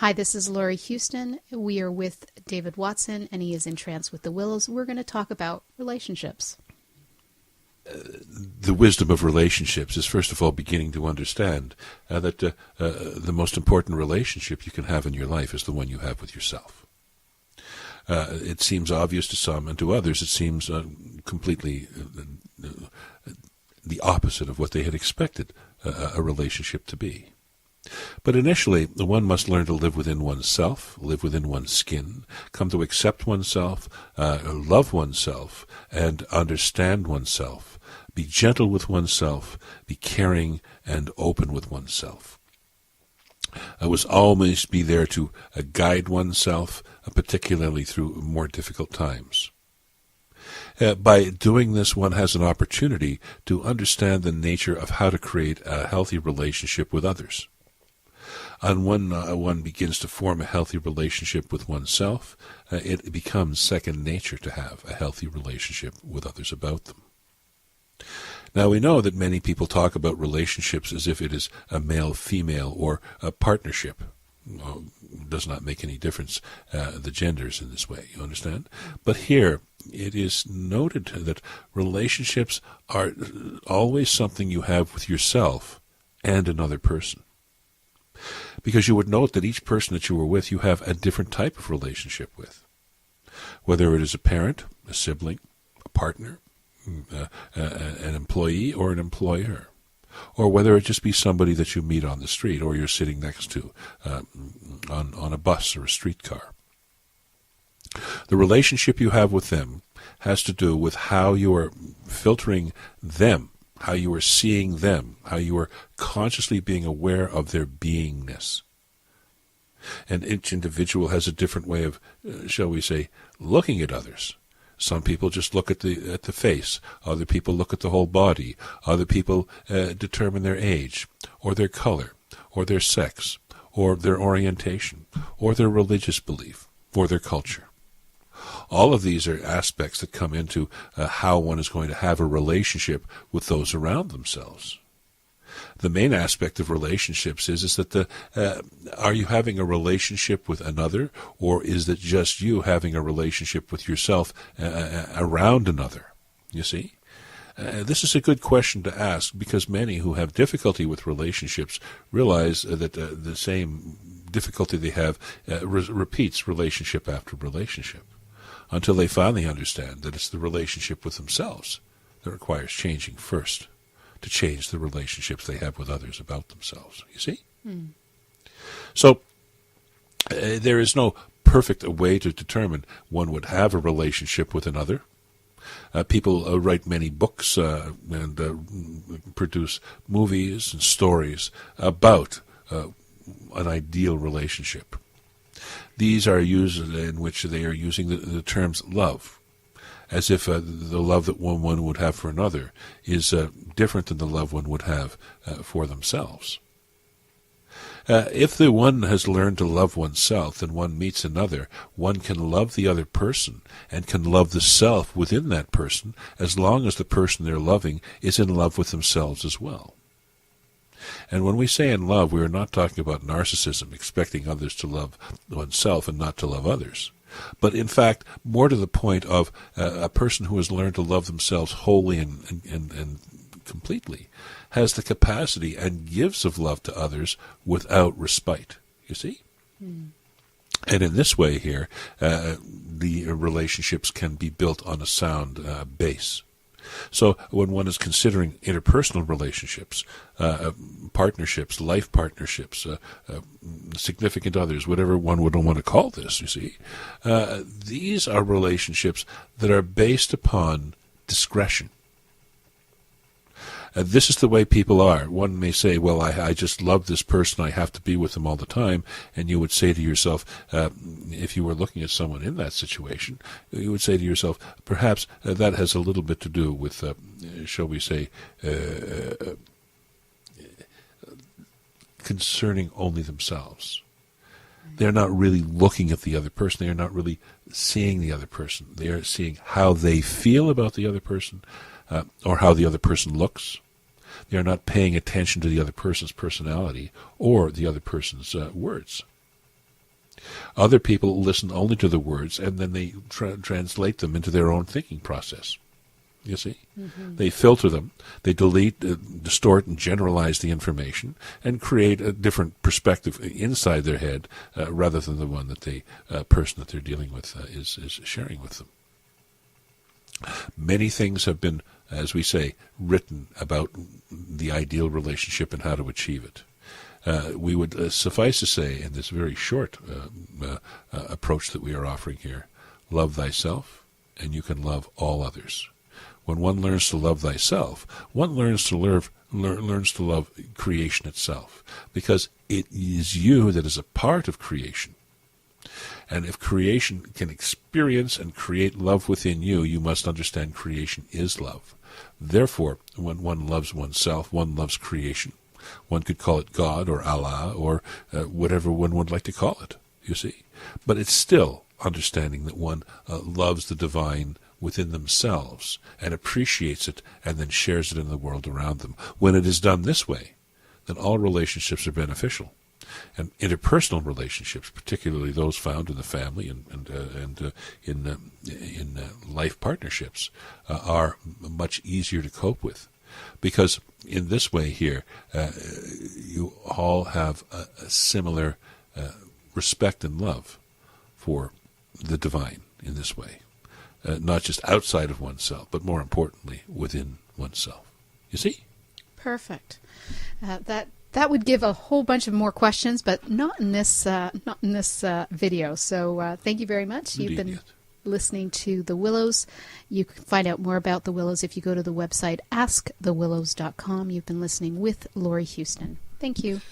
Hi, this is Laurie Houston. We are with David Watson, and he is in Trance with the Willows. We're going to talk about relationships. The wisdom of relationships is, first of all, beginning to understand that the most important relationship you can have in your life is the one you have with yourself. It seems obvious to some, and to others it seems completely the opposite of what they had expected a relationship to be. But initially, one must learn to live within oneself, live within one's skin, come to accept oneself, love oneself, and understand oneself, be gentle with oneself, be caring and open with oneself. I was always be there to guide oneself, particularly through more difficult times. By doing this, one has an opportunity to understand the nature of how to create a healthy relationship with others. And when one begins to form a healthy relationship with oneself, it becomes second nature to have a healthy relationship with others about them. Now, we know that many people talk about relationships as if it is a male-female or a partnership. Well, it does not make any difference, the genders in this way, you understand? But here, it is noted that relationships are always something you have with yourself and another person. Because you would note that each person that you are with, you have a different type of relationship with. Whether it is a parent, a sibling, a partner, an employee, or an employer. Or whether it just be somebody that you meet on the street or you're sitting next to on a bus or a streetcar. The relationship you have with them has to do with how you are filtering them, how you are seeing them, how you are consciously being aware of their beingness. And each individual has a different way of, shall we say, looking at others. Some people just look at the face. Other people look at the whole body. Other people determine their age, or their color, or their sex, or their orientation, or their religious belief, or their culture. All of these are aspects that come into how one is going to have a relationship with those around themselves. The main aspect of relationships is that are you having a relationship with another, or is it just you having a relationship with yourself around another? You see? This is a good question to ask, because many who have difficulty with relationships realize that the same difficulty they have repeats relationship after relationship, until they finally understand that it's the relationship with themselves that requires changing first to change the relationships they have with others about themselves. You see? So there is no perfect way to determine one would have a relationship with another. People write many books and produce movies and stories about an ideal relationship. These are used in which they are using the terms love, as if the love that one would have for another is different than the love one would have for themselves. If the one has learned to love oneself and one meets another, one can love the other person and can love the self within that person, as long as the person they're loving is in love with themselves as well. And when we say in love, we are not talking about narcissism, expecting others to love oneself and not to love others. But in fact, more to the point of a person who has learned to love themselves wholly and completely has the capacity and gives of love to others without respite. You see? And in this way here, the relationships can be built on a sound base. So when one is considering interpersonal relationships, partnerships, life partnerships, significant others, whatever one would want to call this, you see, these are relationships that are based upon discretion. This is the way people are. One may say, well, I just love this person, I have to be with them all the time. And you would say to yourself, if you were looking at someone in that situation, you would say to yourself, perhaps that has a little bit to do with, shall we say, concerning only themselves. They're not really looking at the other person. They are not really seeing the other person. They are seeing how they feel about the other person, or how the other person looks. They are not paying attention to the other person's personality or the other person's words. Other people listen only to the words, and then they translate them into their own thinking process. You see? Mm-hmm. They filter them, they delete, distort, and generalize the information, and create a different perspective inside their head rather than the one that the person that they're dealing with is sharing with them. Many things have been, as we say, written about the ideal relationship and how to achieve it. We would suffice to say, in this very short approach that we are offering here, love thyself, and you can love all others. When one learns to love thyself, one learns to love creation itself, because it is you that is a part of creation. And if creation can experience and create love within you, you must understand creation is love. Therefore, when one loves oneself, one loves creation. One could call it God or Allah or whatever one would like to call it, you see. But it's still understanding that one loves the divine within themselves and appreciates it and then shares it in the world around them. When it is done this way, then all relationships are beneficial. And interpersonal relationships, particularly those found in the family and in life partnerships, are much easier to cope with. Because in this way here, you all have a similar respect and love for the divine in this way. Not just outside of oneself, but more importantly, within oneself. You see? Perfect. That would give a whole bunch of more questions, but not in this video. So thank you very much. Indeed, You've been yes. listening to The Willows. You can find out more about The Willows if you go to the website askthewillows.com. You've been listening with Lori Houston. Thank you.